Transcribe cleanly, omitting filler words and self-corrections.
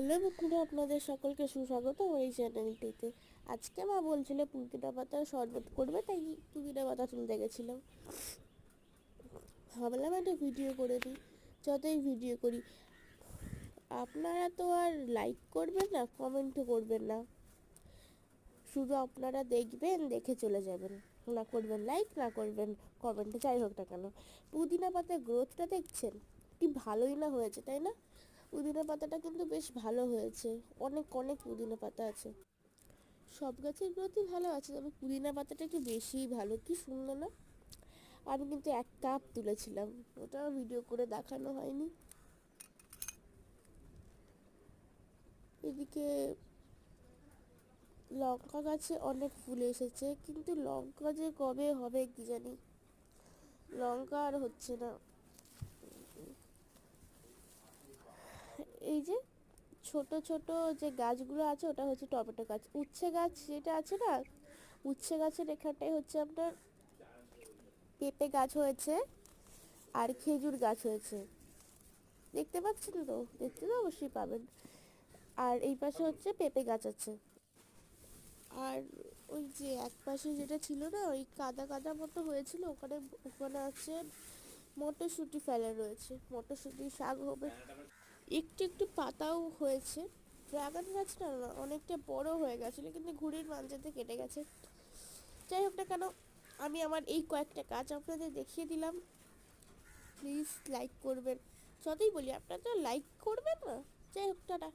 Hello বন্ধুরা, আপনাদের সকলকে সুস্বাগত এই চ্যানেলটিতে। আজকে মা বলছিল পুদিনা পাতার শরবত করবে, তাই পুদিনা পাতা তুলতে গেছিলাম। ভাবলাম একটা ভিডিও করে দিই। যতই ভিডিও করি, আপনারা তো আর লাইক করবেন না, কমেন্টও করবেন না, শুধু আপনারা দেখবেন, দেখে চলে যাবেন। না করবেন লাইক, না করবেন কমেন্ট, যাই হোক না কেন। পুদিনা পাতার গ্রোথটা দেখছেন কি ভালোই না হয়েছে, তাই না? পুদিনা পাতাটা কিন্তু বেশ ভালো হয়েছে, অনেক অনেক পুদিনা পাতা আছে। সব গাছের গ্রোথই ভালো আছে, তবে পুদিনা পাতাটা একটু বেশিই ভালো। কি সুন্দর না? আমি কিন্তু 1 কাপ তুলেছিলাম, ওটা ভিডিও করে দেখানো হয়নি। এদিকে লঙ্কা গাছে অনেক ফুল এসেছে, কিন্তু লঙ্কা যে কবে হবে কি জানি, লঙ্কা আর হচ্ছে না। এই যে ছোট ছোট যে গাছগুলো আছে, ওটা হচ্ছে টমেটো গাছ। উচ্ছে গাছ যেটা আছে না, উচ্ছে গাছের এখানটায় হচ্ছে আপনার পেঁপে গাছ হয়েছে আর খেজুর গাছ হয়েছে। দেখতে পাচ্ছেন তো? দেখতে তো অবশ্যই পাবেন। আর এই পাশে হচ্ছে পেঁপে গাছ আছে। আর ওই যে এক পাশে যেটা ছিল না, ওই কাদা কাদা মতো হয়েছিল, ওখানে ওখানে আছে মটরশুঁটি ফেলা রয়েছে, মটরশুঁটি শাক হবে। একটু একটু পাতাও হয়েছে। ড্রাগন গাছটা না অনেকটা বড় হয়ে গেছিলো, কিন্তু ঘুড়ির মাঝখান কেটে গেছে। যাই হোক না কেন, আমি আমার এই কয়েকটা গাছ আপনাদের দেখিয়ে দিলাম। প্লিজ লাইক করবেন। যতই বলি আপনারা তো লাইক করবেন না। যাই হোক, টাটা।